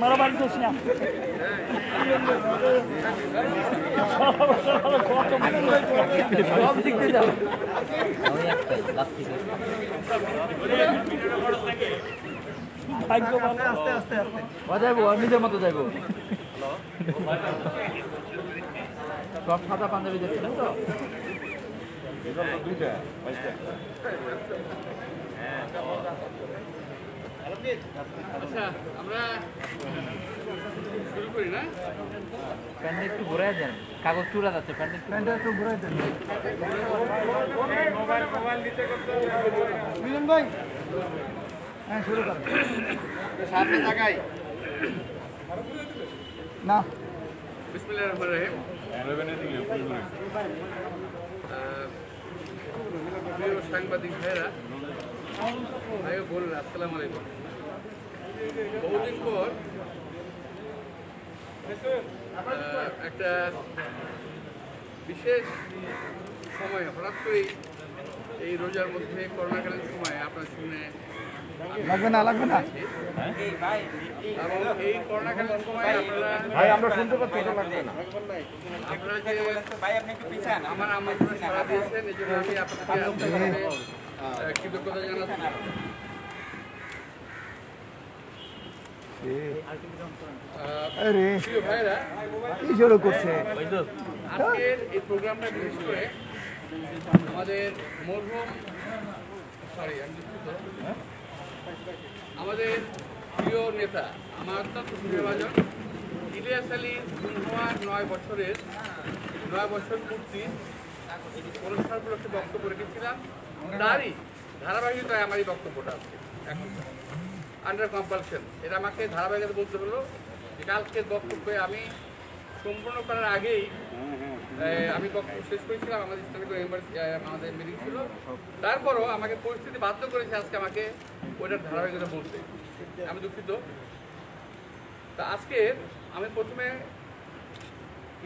মারা বাড়ি করছি না আস্তে আস্তে যাইবো নিজের মতো যাইবো সব সাদা পাঞ্জাবি দেখছিলেন তো আচ্ছা আমরা শুরু করি না প্যান্টটা একটু ঘুরাই দেন কাগজ চূড়া যাচ্ছে প্যান্টটা একটু ঘুরাই দেন মোবাইল দিতে করতে মিলন ভাই হ্যাঁ শুরু করেন সামনে তাকাই না বিসমিল্লাহির রহমানির রহিম প্রিয় সাংবাদিক ভাইরা ভাই বলুন আসসালামু আলাইকুম বহুদিন পর একটা বিশেষ সময় হঠাৎ করেই এই রোজার মধ্যে করোনাকালীন সময় আপনার শুনে লাগবে না এবং এই করোনাকালীন সময় আমরা শুনতে পাচ্ছি আপনারা যে আমার আমন্ত্রণ সাড়া দিয়েছেন এই জন্য আমি আপনাদের কৃতজ্ঞতা জানাচ্ছি প্রিয় ভাইরা আজকের এই প্রোগ্রামটা বিশেষ করে আমাদের মরহুম আমাদের প্রিয় নেতা আমার অত্যন্ত সুবিধাভাজন ইলিয়াস আলী খুন হওয়ার 9 বছর পূর্তি অনুষ্ঠান উপলক্ষে বক্তব্য রেখেছিলাম তারই ধারাবাহিকতায় আমার এই বক্তব্যটা আছে এখন আন্ডার কম্পালশন এটা আমাকে ধারাবাহিকতা বলতে হলো যে কালকের বক্তব্যে আমি সম্পূর্ণ করার আগেই আমি বক্তব্য শেষ করেছিলাম আমাদের ইসলামিক আমাদের মিটিং ছিল তারপরও আমাকে পরিস্থিতি বাধ্য করেছে আজকে আমাকে ওইটার ধারাবাহিকতা বলতে আমি দুঃখিত তা আজকে আমি প্রথমে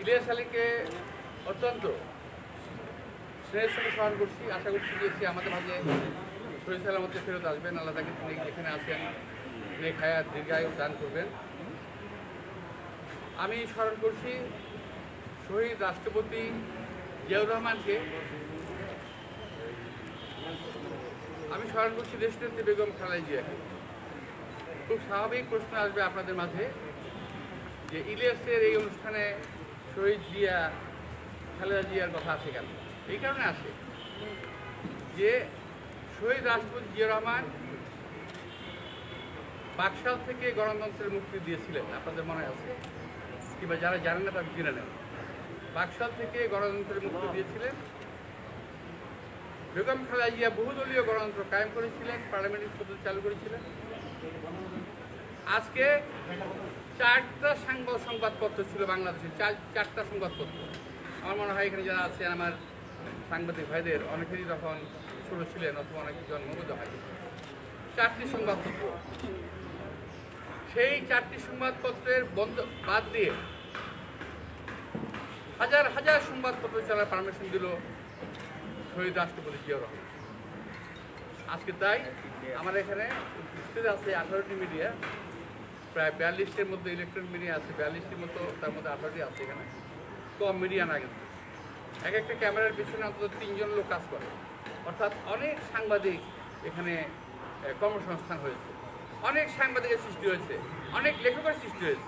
ইলিয়াস আলীকে অত্যন্ত স্নেহের সঙ্গে স্মরণ করছি আশা করছি যে সে আমাদের মাঝে শহীদ সালামতে ফেরত আসবেন আল্লাহ তাকে তিনি যেখানে আছেন নেক হায়াত দীর্ঘায়ু দান করবেন আমি স্মরণ করছি শহীদ রাষ্ট্রপতি জিয়াউর রহমানকে আমি স্মরণ করছি দেশনেত্রী বেগম খালেদা জিয়াকে খুব স্বাভাবিক প্রশ্ন আসবে আপনাদের মাঝে যে ইলিয়াসের এই অনুষ্ঠানে শহীদ জিয়া খালেদা জিয়ার কথা আসে কেন এই কারণে আসে যে শহীদ রাষ্ট্রপতি জিয়া রহমান বাকশাল থেকে গণতন্ত্রের মুক্তি দিয়েছিলেন আপনাদের মনে আছে কিংবা যারা জানেন না তারা জেনে নেন বাকশাল থেকে গণতন্ত্রের মুক্তি দিয়েছিলেন বেগম খালেদা জিয়া বহুদলীয় গণতন্ত্র কায়েম করেছিলেন পার্লামেন্টারি পদ্ধতি চালু করেছিলেন আজকে 4টা সংবাদপত্র ছিল বাংলাদেশে 4টা সংবাদপত্র আমার মনে হয় এখানে যারা আছেন আমার সাংবাদিক ভাইদের অনেকেরই তখন ছোট ছিলেন অথবা অনেক জন্মগত হয় 4টি সংবাদপত্র সেই 4টি সংবাদপত্রের বন্ধ বাদ দিয়ে হাজার হাজার সংবাদপত্র চালার পারমিশন দিল শহীদ রাষ্ট্রপতি জিয়াউর রহমান আজকে তাই আমার এখানে আছে 18টি মিডিয়া প্রায় 42টির মধ্যে ইলেকট্রনিক মিডিয়া আছে 42টির মতো তার মধ্যে 18টি আছে এখানে কম মিডিয়া না কিন্তু একটা ক্যামেরার পিছনে অন্তত 3 জন লোক কাজ করে অর্থাৎ অনেক সাংবাদিক এখানে কর্মসংস্থান হয়েছে অনেক সাংবাদিকের সৃষ্টি হয়েছে অনেক লেখকের সৃষ্টি হয়েছে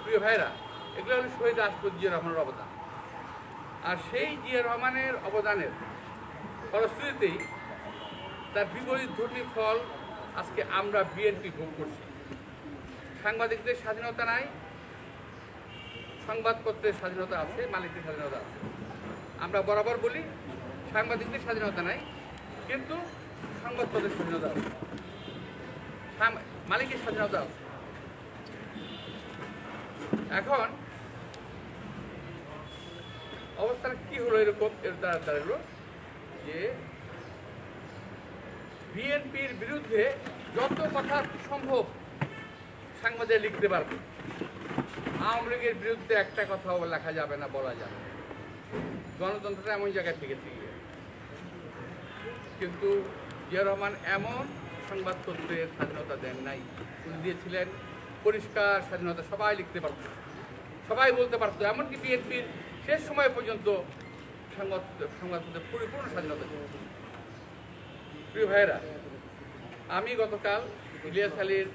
প্রিয় ভাইরা এগুলো হলো শহীদ রাষ্ট্রপতি জিয়া রহমানের অবদান আর সেই জিয়া রহমানের অবদানের ফলশ্রুতিতেই তার বিপরীতধর্মী ফল আজকে আমরা বিএনপি ভোগ করছি সাংবাদিকদের স্বাধীনতা নাই সংবাদপত্রের স্বাধীনতা আছে মালিকের স্বাধীনতা আছে আমরা বরাবর বলি সাংবাদিকদের স্বাধীনতা নাই কিন্তু সংবাদপত্রের স্বাধীনতা আছে মালিকের স্বাধীনতা আছে এখন অবস্থান কি হলো এরকম এর দ্বারা দাঁড়ালো যে বিএনপির বিরুদ্ধে যত কথা সম্ভব সাংবাদিক লিখতে পারবে আওয়ামী লীগের বিরুদ্ধে একটা কথাও লেখা যাবে না বলা যাবে গণতন্ত্রটা এমন জায়গায় থেকে কিন্তু জিয়া রহমান এমন সংবাদপত্রের স্বাধীনতা দেন নাই, উনি দিয়েছিলেন পরিষ্কার স্বাধীনতা, সবাই লিখতে পারত, সবাই বলতে পারতো, এমনকি বিএনপির শেষ সময় পর্যন্ত সংবাদপত্রের পরিপূর্ণ স্বাধীনতা ছিল। প্রিয় ভাইয়েরা, আমি গতকাল ইলিয়াস আলীর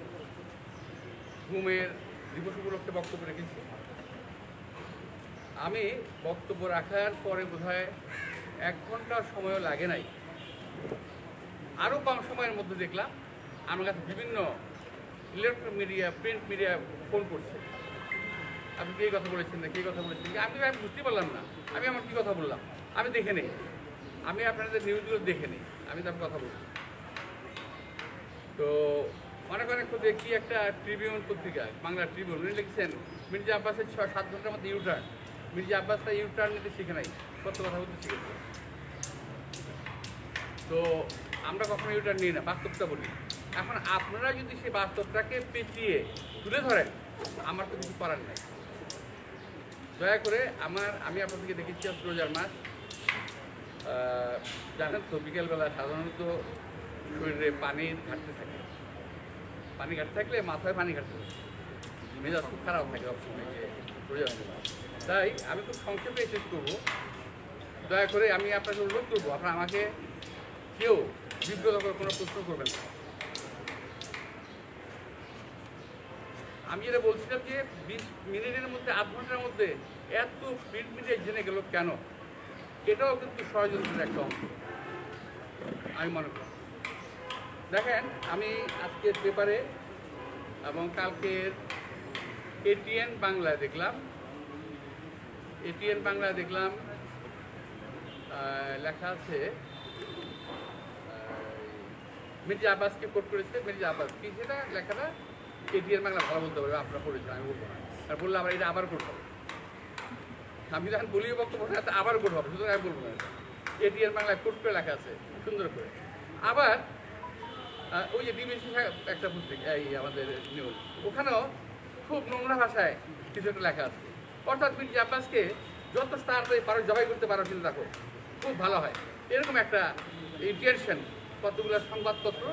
গুমের দিবস উপলক্ষে বক্তব্য রেখেছি। আমি বক্তব্য রাখার পরে বোধহয় 1 ঘন্টা সময়ও লাগে নাই, আরও কম সময়ের মধ্যে দেখলাম আমার কাছে বিভিন্ন electronic media, print media phone করছে, আপনি কী কথা বলেছেন না, কী কথা বলেছেন। আমি বুঝতে পারলাম না আমি আমার কী কথা বললাম, আমি দেখে নেই, আমি আপনাদের নিউজগুলো দেখে নিই, আমি তো কথা বলছি। তো অনেক খুঁজে কি একটা ট্রিবিউন পত্রিকা, বাংলা ট্রিবিউন, উনি লিখছেন মির্জা আব্বাসের 6-7 ঘন্টার মধ্যে ইউটার্ন। মির্জা আব্বাস তাই ইউটার্ন নিতে শিখে নাই, সত্য কথা বলতে শিখেছে। তো আমরা কখনো ইউটার্ন নিই না, বাস্তবটা বলি। এখন আপনারা যদি সেই বাস্তবটাকে পেঁচিয়ে তুলে ধরেন, আমার তো কিছু করার নাই। দয়া করে আমি আপনাদেরকে দেখেছি রোজার মাস, জানেন তো বিকেলবেলা সাধারণত শরীরে পানির ঘাটতে থাকে, পানি ঘাটতে থাকলে মাথায় পানি ঘাটতে থাকে, মেজাজ খুব খারাপ থাকে সবসময় যে রোজার মাস। তাই আমি খুব সংক্ষেপে শেষ করবো। দয়া করে আমি আপনাকে অনুরোধ করবো, আপনারা আমাকে কেউ বিব্রত করে কোনো প্রশ্ন করবেন না। আমি যেটা বলছিলাম যে 20 মিনিটের মধ্যে, 8 ঘন্টার মধ্যে এত প্রিন্ট মিডিয়া জেনে গেল কেন, এটাও কিন্তু ষড়যন্ত্রের একটা অংশ আমি মনে করি। দেখেন, আমি আজকের পেপারে এবং কালকের এটিএন বাংলায় দেখলাম, লেখা আছে মির্জা আব্বাসকে কোট করেছে। মির্জা আব্বাস কি সেটা লেখাটা, এটিএন বাংলা ভালো বলতে পারবে, আপনারা পড়েছেন, আমি বলবো না। আর বললে আবার এটা আবার কোট হবে, আমি যখন বলি বক্তব্য আবার কোট হবে, সুতরাং আমি বলবো না। এটিএন বাংলায় কোট করে লেখা আছে সুন্দর করে। আবার ওই যে ডিবিসি একটা পত্রিকা, এই আমাদের নিউজ, ওখানেও খুব নোংরা ভাষায় কিছু একটা লেখা আছে। অর্থাৎ মির্জা আব্বাসকে যত তাড়াতাড়ি পারো জবাই করতে পারো চিন্তা করো, খুব ভালো হয়। এরকম একটা ইন্টেনশন কতগুলো সংবাদপত্র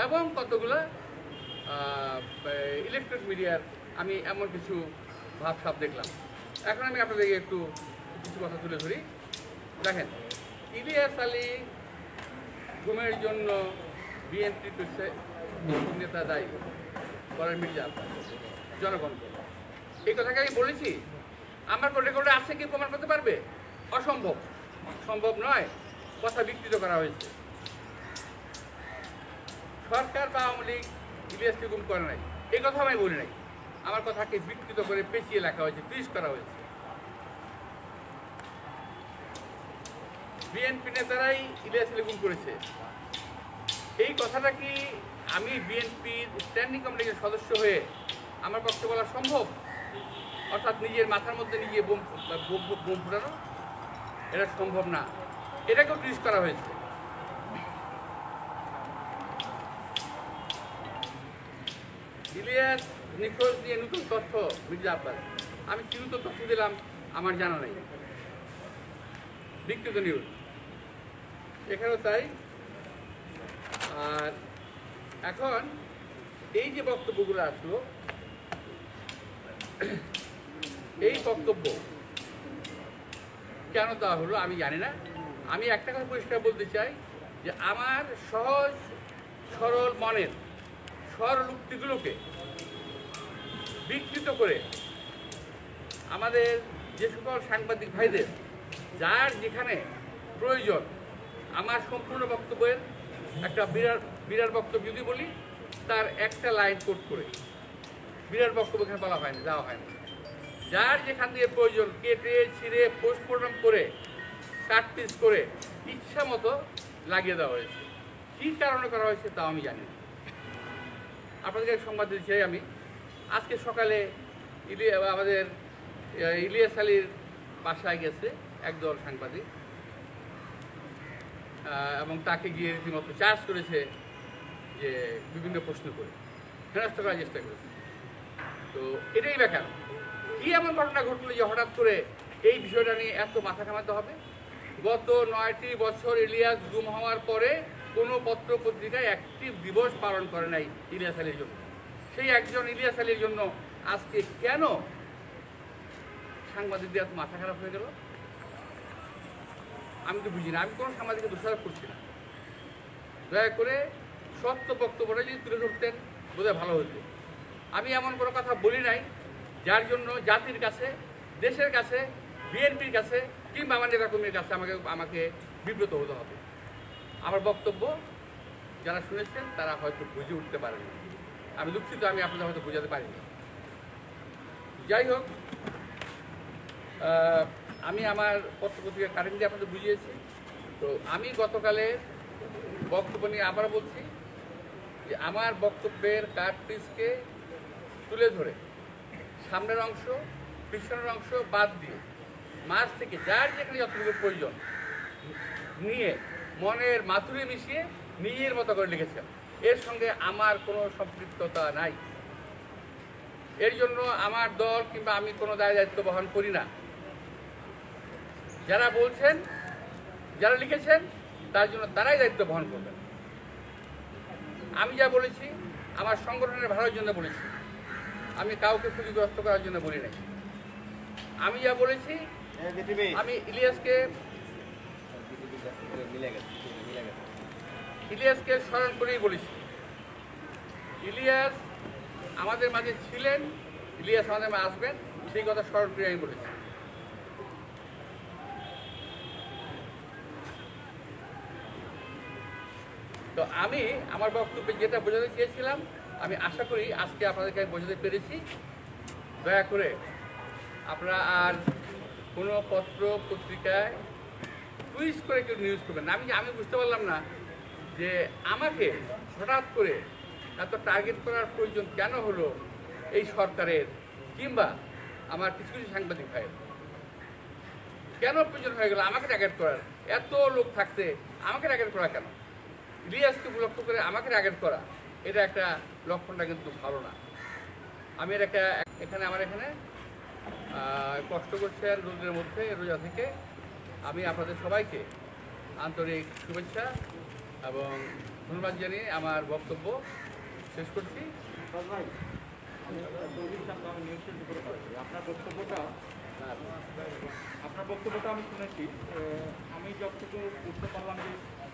এবং কতগুলো ইলেকট্রনিক মিডিয়ার আমি এমন কিছু ভাবসাব দেখলাম। এখন আমি আপনাদেরকে একটু কিছু কথা তুলে ধরি। দেখেন, ইলিয়াস আলী গুমের জন্য বিএনপি নেতা দায়ী করেন মির্জা আব্বাস, জনগণকে। এই কথাকে আমি বলেছি, আমার রেকর্ডে আছে, কি প্রমাণ করতে পারবে? অসম্ভব, সম্ভব নয়, কথা বিকৃত করা হয়েছে। সরকার বা আওয়ামী লীগ ইলিয়াসকে গুম করে নাই, এই কথা আমি বলি নাই। আমার কথাকে বিকৃত করে পেঁচিয়ে লেখা হয়েছে, টুইস্ট করা হয়েছে। বিএনপি নেতারাই ইলিয়াসকে গুম করেছে, এই কথাটা কি আমি বিএনপির স্ট্যান্ডিং কমিটির সদস্য হয়ে আমার পক্ষে বলা সম্ভব? অর্থাৎ নিজের মাথার মধ্যে নিজে বোম ফুটানো, এটা সম্ভব না। এটাকেও টুইস্ট করা হয়েছে। ইলিয়াস নিখোঁজ নিয়ে নতুন তথ্য মির্জা আব্বাস, আমি কি নতুন তথ্য দিলাম আমার জানা নেই, বিকৃত নিউজ এখানেও তাই। আর এখন এই যে বক্তব্যগুলো আসলো, এই বক্তব্য কেন দেওয়া হলো আমি জানি না। আমি একটা কথা পরিষ্কার বলতে চাই যে আমার সহজ সরল মনের সরল উক্তিগুলোকে বিকৃত করে আমাদের যে সকল সাংবাদিক ভাইদের যার যেখানে প্রয়োজন, আমার সম্পূর্ণ বক্তব্যের একটা বিরাট বক্তব্য যদি বলি, তার একটা লাইন কোট করে বিরাট বক্তব্য এখানে বলা হয় না, দেওয়া হয় না। যার যেখান দিয়ে প্রয়োজন কেটে ছিঁড়ে পোস্টমর্টম করে কাট পিস করে ইচ্ছা মতো লাগিয়ে দেওয়া হয়েছে। কী কারণে করা হয়েছে তাও আমি জানি না। আপনাদেরকে সংবাদ দিতে চাই, আমি আজকে সকালে আমাদের ইলিয়াস আলীর বাসায় গেছে একদল সাংবাদিক এবং তাকে গিয়ে রীতিমতো চার্জ করেছে যে বিভিন্ন প্রশ্ন করে হেনস্থ করার চেষ্টা করেছে। তো এটাই ব্যাখ্যা, কি এমন ঘটনা ঘটলো যে হঠাৎ করে এই বিষয়টা নিয়ে এত মাথা ঘামাতে হবে? গত 9টি বছর ইলিয়াস গুম হওয়ার পরে কোনো পত্র পত্রিকায় একটি দিবস পালন করে নাই ইলিয়াস আলীর জন্য। সেই একজন ইলিয়াস আলীর জন্য আজকে কেন সাংবাদিকদের এত মাথা খারাপ হয়ে গেল আমি তো বুঝি না। আমি কোনো সাংবাদিককে দোষারোপ করছি না, দয়া করে সত্য বক্তব্যটা যদি তুলে ধরতেন বোধহয় ভালো হতো। আমি এমন কোনো কথা বলি নাই যার জন্য জাতির কাছে, দেশের কাছে, বিএনপির কাছে কিংবা আমার নেতাকর্মীর কাছে আমাকে বিব্রত হতে হবে। আমার বক্তব্য যারা শুনেছেন তারা হয়তো বুঝে উঠতে পারেন। আমি দুঃখিত, আমি আপনাদের হয়তো বোঝাতে পারিনি। যাই হোক, আমি আমার পত্রপত্রিকার কারেন্ট দিয়ে আপনাদের বুঝিয়েছি। তো আমি গতকালের বক্তব্য নিয়ে আবার বলছি যে আমার বক্তব্যের কার্ট্রিজকে তুলে ধরে সামনের অংশ পিছনের অংশ বাদ দিয়ে মাঝ থেকে যার যেখানে যতটুকু প্রয়োজন নিয়ে মনের মাথুরে মিশিয়ে নিজের মতো করে লিখেছেন। এর সঙ্গে আমার কোনো সম্পৃক্ততা নাই। এর জন্য আমার দল কিংবা আমি কোনো দায়িত্ব বহন করি না। যারা বলছেন, যারা লিখেছেন তার জন্য তারাই দায়িত্ব বহন করবেন। আমি যা বলেছি আমার সংগঠনের ভালোর জন্য বলেছি, আমি কাউকে ক্ষতিগ্রস্ত করার জন্য বলি নাই। আমি যা বলেছি আমি ইলিয়াসকে স্মরণ করেই বলেছি। ইলিয়াস আমাদের মাঝে ছিলেন, ইলিয়াস আমাদের মাঝে আসবেন, সেই কথা স্মরণ করে আমি বলেছি। তো আমি আমার বক্তব্যে যেটা বোঝাতে চেয়েছিলাম আমি আশা করি আজকে আপনাদেরকে আমি বোঝাতে পেরেছি। দয়া করে আপনারা আর কোনো পত্র পত্রিকায় টুইট করে কেউ নিউজ করবেন না। আমি বুঝতে পারলাম না যে আমাকে হঠাৎ করে এত টার্গেট করার প্রয়োজন কেন হলো এই সরকারের কিংবা আমার কিছু কিছু সাংবাদিক ভাইয়ের। কেন প্রয়োজন হয়ে গেল আমাকে টার্গেট করার? এত লোক থাকতে আমাকে টার্গেট করা কেন? ইলিয়াসকে লক্ষ্য করে আমাকে টার্গেট করা, এটা একটা লক্ষণটা কিন্তু ভালো না। আমি এখানে আমার এখানে কষ্ট করছেন রোদের মধ্যে, রোজা থেকে আমি আপনাদের সবাইকে আন্তরিক শুভেচ্ছা এবং ধন্যবাদ জানিয়ে আমার বক্তব্য শেষ করছি। আপনার বক্তব্যটা আমি শুনেছি। আমি যতটুকু বুঝতে পারলাম যে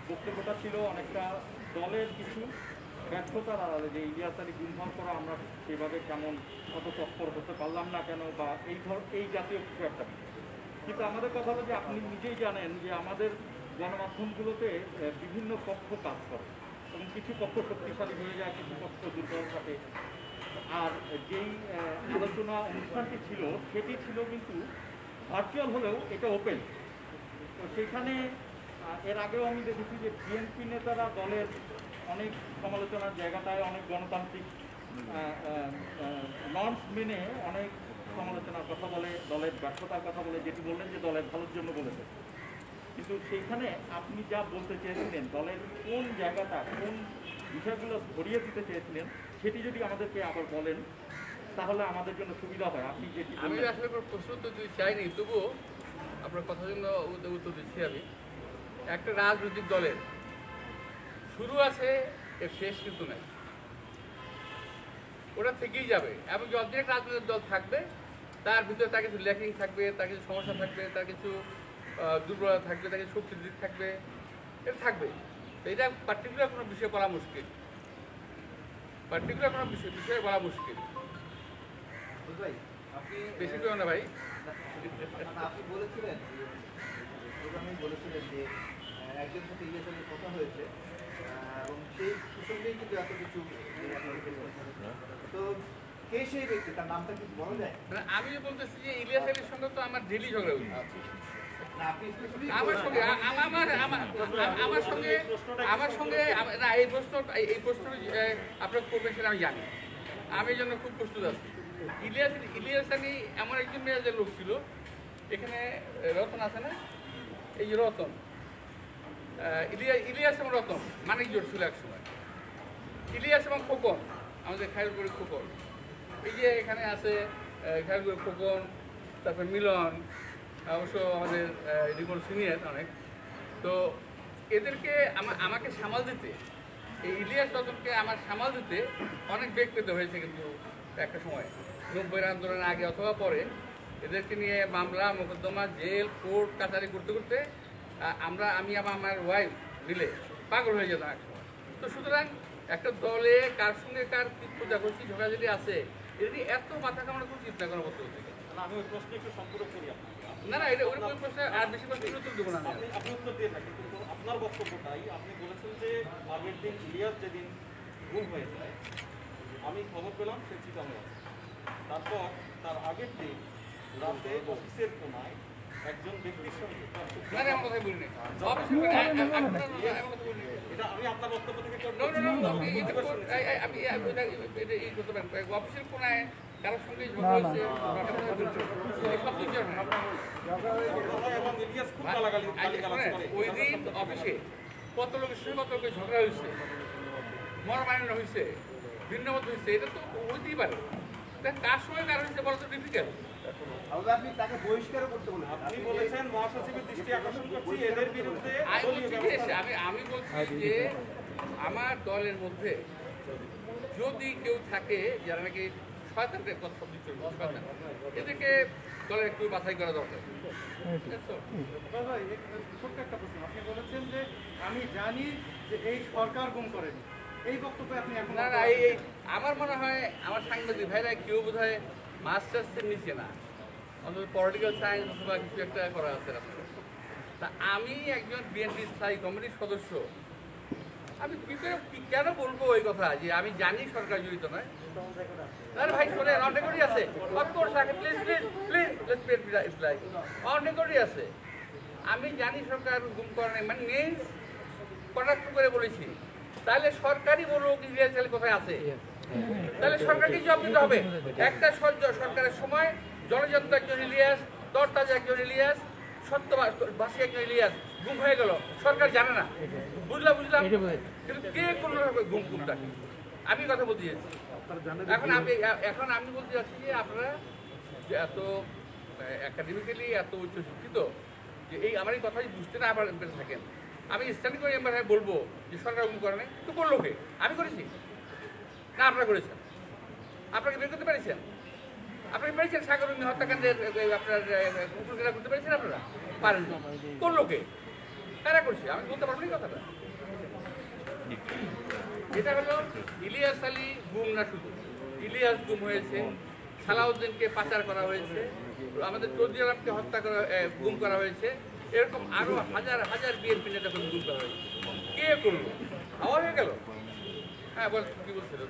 বক্তব্যটা ছিল অনেকটা দলের কিছু ব্যর্থতার আড়ালে, যে ইলিয়াস আলী গুম করা আমরা সেভাবে কেমন অত তৎপর হতে পারলাম না কেন, বা এই জাতীয় কিছু একটা। কিন্তু আমাদের কথা হলো যে আপনি নিজেই জানেন যে আমাদের গণমাধ্যমগুলোতে বিভিন্ন পক্ষ কাজ করে এবং কিছু পক্ষ শক্তিশালী হয়ে যায়, কিছু পক্ষ দুর্বল থাকে। আর যেই আলোচনা অনুষ্ঠানটি ছিল সেটি ছিল কিন্তু ভার্চুয়াল হলেও এটা ওপেন। তো সেখানে এর আগেও আমি দেখেছি যে বিএনপি নেতারা দলের অনেক সমালোচনার জায়গাটায় অনেক গণতান্ত্রিক নর্মস মেনে অনেক সমালোচনার কথা বলে, দলের ব্যর্থতার কথা বলে, যেটি বললেন যে দলের ভালোর জন্য বলেছে। কিন্তু সেইখানে আপনি যা বলতে চেয়েছিলেন, দলের কোন জায়গাটা, কোন বিষয়গুলো ধরিয়ে দিতে চেয়েছিলেন, সেটি যদি আমাদেরকে আবার বলেন তাহলে আমাদের জন্য সুবিধা হয়। আপনি যেটি আমি আসলে কোনো প্রশ্ন তো চাইনি, তবুও আপনার কথার জন্য উত্তর দিচ্ছি। আমি একটা রাজনৈতিক দলের শুরু আছে, এর শেষ কিন্তু নেই। ওটা থেকেই যাবে এবং অর্ধেক রাজনৈতিক দল থাকবে, তার ভিতরে তার কিছু ল্যাকিং থাকবে, তার কিছু সমস্যা থাকবে, তার কিছু দুর্বলতা থাকবে, তার কিছু শক্তির দিক থাকবে, এটা থাকবে। তো এটা পার্টিকুলার কোনো বিষয় বলা মুশকিল, পার্টিকুলার কোনো বিষয়ে বলা মুশকিল। বেশি করে না ভাই। আপনি বলেছিলেন যে একজন সাথে ইলিয়াস আলীর কথা হয়েছে এবং সেই প্রসঙ্গেই কিন্তু এত কিছু। তো কে সেই ব্যক্তি, তার নামটা কি বলা যায়? আমি যে বলতেছি যে ইলিয়াস আলীর সঙ্গে তো আমার ডেলি ঝগড়া হচ্ছে। আমার সঙ্গে না, এই প্রশ্ন আপনার করবেন সেটা আমি জানি। আমি এই জন্য খুব প্রস্তুত আছি। ইলিয়াস আলী এমন একজন মেয়াজের লোক ছিল, এখানে রতন আছে না, এই রতন, ইলিয়াস এবং রতন মানিক জোট ছিল একসময়। ইলিয়াস এবং খোকন, আমাদের খায়রপুরের খোকন, এই যে এখানে আছে খায়রপুরের খোকন, তারপরে মিলন, অবশ্য আমাদের রিমোট সিনিয়র অনেক। তো এদেরকে আমাকে সামাল দিতে, এই ইলিয়াস রতনকে আমার সামাল দিতে অনেক বেগ পেতে হয়েছে, কিন্তু একটা সময় 90-এর আন্দোলনের আগে অথবা পরে এদেরকে নিয়ে মামলা মোকদ্দমা জেল কোর্ট কাছারি করতে করতে আমি আমার ওয়াইফ মিলে পাগল হয়ে যেতাম এক সময়। তো সুতরাং একটা দলে কার সঙ্গে কার কি খোঁজাখুঁজি ঝগড়াঝাটি আছে, এটি এত মাথা কামানো উচিত না কোনো বক্তব্য থেকে। আমি ওই প্রশ্নে একটু সম্পূরক করি না না, এটা ওই প্রশ্নে আর বেশি করে উত্তর দেবো না। আপনি উত্তর দিয়ে থাকেন, কিন্তু আপনার বক্তব্যটাই আপনি বলেছেন যে আগের দিন ইলিয়াস যেদিন গুম হয়ে যায় আমি খবর পেলাম সে চিটাঙ্গে আছে। তারপর তার আগের দিন রাতে অফিসের কোনায় একজন ব্যক্তির সঙ্গে না না, আমি কথা বলিনি। এটা আমি আপনার বক্তব্য থেকে অফিসের কোনায় কারোর সঙ্গে ঝগড়া হয়েছে সব কিছু এবং ইলিয়াস খুব গালাগালি করে। ওই দিন অফিসে কত লোকের সঙ্গে কত লোকের ঝগড়া হয়েছে, মরমায়ন হয়েছে, ভিন্নমত হয়েছে, এটা তো হইতেই পারে। কার সঙ্গে কার হয়েছে বলা তো ডিফিকাল্ট। আপনি তাকে বহিষ্কারও করতে বলেন। আপনি বলেছেন মহাসচিবের দৃষ্টি আকর্ষণ করছি এদের বিরুদ্ধে আমি বলছি যে আমার দলের মধ্যে যদি কেউ থাকে যারা নাকি শয়তানদের কথা শব্দ চলবে, শয়তান, এদেরকে দলের একটু বাছাই করা দরকার। ভাই, ছোট্ট একটা প্রশ্ন। আপনি বলেছেন যে আমি জানি যে এই সরকার গুম করেনি, এই বক্তব্য আপনি এখন না না, এই আমার মনে হয় আমার সাংবাদিক ভাইরা কেউ বোধ হয় মাস্টার্সের নিচে না, অন্তত পলিটিক্যাল সায়েন্স অথবা কিছু একটা করা আছে আপনার। তা আমি একজন বিএনপি স্থায়ী কমিটির সদস্য, আমি কেন বলবো ওই কথা যে আমি জানি সরকার জড়িত নয়? তাহলে ভাই শোনে অন রেকর্ডই আছে, of course please please please let's sped it's like on রেকর্ডই আছে। আমি জানি সরকার গুম করে নাই, মানে মিনস কটাক্ষ করে বলেছি। তাহলে সরকারই বলুক ইলিয়াস আলী কোথায় আছে, তাহলে সরকারকে জবাব দিতে হবে। একটা সরকারের সময় জনযন্ত্র একজন ইলিয়াস, তরতাজা একজন ইলিয়াস, সত্যবাসী একজন ইলিয়াস গুম হয়ে গেল, সরকার জানে না। বুঝলাম কিন্তু কে করলো গুম গুমটা? আমি কথা বলতে চাইছি। এখন আমি বলতে চাচ্ছি যে আপনারা যে এত একাডেমিক্যালি এত উচ্চ শিক্ষিত যে এই আমার এই কথাই বুঝতে না বেঁচে থাকেন। আমি স্ট্যান্ডিং করে এবার বলবো যে সরকার গুম করে নাই, তো করলো কে? আমি করেছি না আপনারা করেছেন? আপনাকে বের করতে পেরেছেন? আপনি পেরেছেন সাগর হত্যাকাণ্ডের আপনার কুকুরকেরা করতে পেরেছেন? আপনারা পারেন। করলো কে? কারা করছে? আমি বলতে পারবো না কথাটা। এটা হলো ইলিয়াস আলী গুম না, শুধু ইলিয়াস গুম হয়েছে, সালাউদ্দিনকে পাচার করা হয়েছে, আমাদের চৌধুরী আলমকে হত্যা করা গুম করা হয়েছে, এরকম আরো হাজার হাজার বিএনপি নেতা গুম করা হয়েছে। কে করলো? হাওয়া হয়ে গেল? হ্যাঁ বল, কি বলছিল?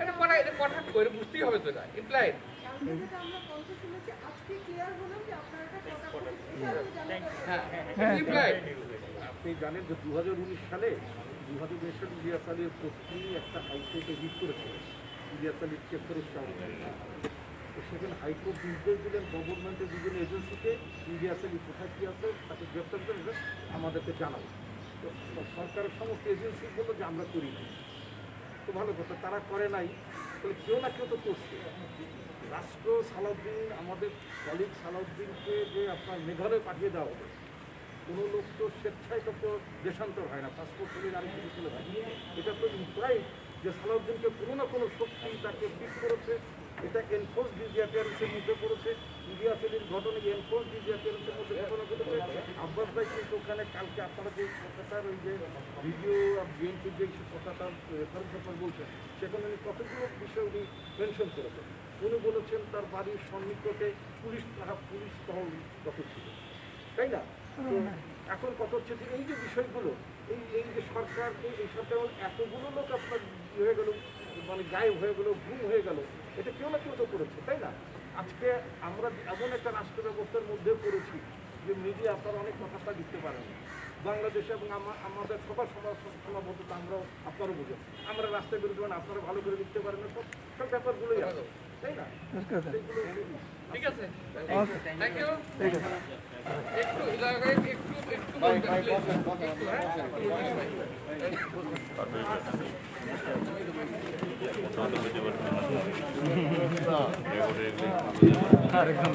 এটা করা, এটা কথা করে বুঝতেই হবে তো, এটা ইমপ্লাইড। আপনি জানেন যে 2019 সালে 2019 সালে ইলিয়াস আলীর পত্নী একটা হাইকোর্টে রিট করেছিল ইলিয়াস আলীকে ফেরত চাওয়া। তো সেখানে হাইকোর্ট নির্দেশ দিলেন গভর্নমেন্টের বিভিন্ন এজেন্সিকে ইলিয়াস আলী কোথায় কী আছে তাকে গ্রেপ্তার করে আমাদেরকে জানাবো। তো সরকারের সমস্ত এজেন্সি বললো যে আমরা করি না। তো ভালো কথা, তারা করে নাই, তাহলে কেউ না কেউ তো করছে। রাষ্ট্র সালাউদ্দিন, আমাদের কলিগ সালাউদ্দিনকে যে আপনার মেঘালয় পাঠিয়ে দেওয়া হবে, কোনো লোক তো স্বেচ্ছায় তো দেশান্তর হয় না, পাসপোর্ট হলে আরেক কিছু চলে যায়। এটা তো ইমপ্লাইড যে সালাউদ্দিনকে কোনো না কোনো শক্তি তাকে পিক করেছে। এটা এনফোর্স ডিসঅ্যাপিয়ারেন্সের মধ্যে পড়েছে। ইলিয়াস আলীর ঘটনায় এনফোর্স ডিসঅ্যাপিয়ারেন্সের মধ্যে ঘটনা ঘটেছে। আব্বাস ভাই কিন্তু ওখানে কালকে আপনারা যে কথাটার ওই যে ভিডিও বিএনপির যে কথাটা রেফারেন্স আপনার বলছেন, সেখানে উনি কতগুলো বিষয় উনি মেনশন করেছেন। উনি বলেছেন তার বাড়ির সন্নিকটে পুলিশ টহল দখল ছিল, তাই না? তো এখন কথা হচ্ছে যে এই যে বিষয়গুলো, এই যে সরকার, এই সরকার এতগুলো লোক আপনার হয়ে গেল, মানে গায়েব হয়ে গেল, গুম হয়ে গেল, এটা কেউ না কেউ তো করেছে, তাই না? আজকে আমরা এমন একটা রাষ্ট্র ব্যবস্থার মধ্যে পড়েছি যে মিডিয়া আপনারা অনেক কথাটা লিখতে পারেন বাংলাদেশে, এবং আমাদের সবার সীমাবদ্ধতা আমরাও, আপনারও বুঝেন, আমরা রাস্তায় বেরোতে পারেন, আপনারা ভালো করে লিখতে পারেন না, সব ব্যাপারগুলোই আছে। তাই না? ঠিক আছে থ্যাংক ইউ একটু একটু বলবেন একটু হ্যাঁ আরেকজন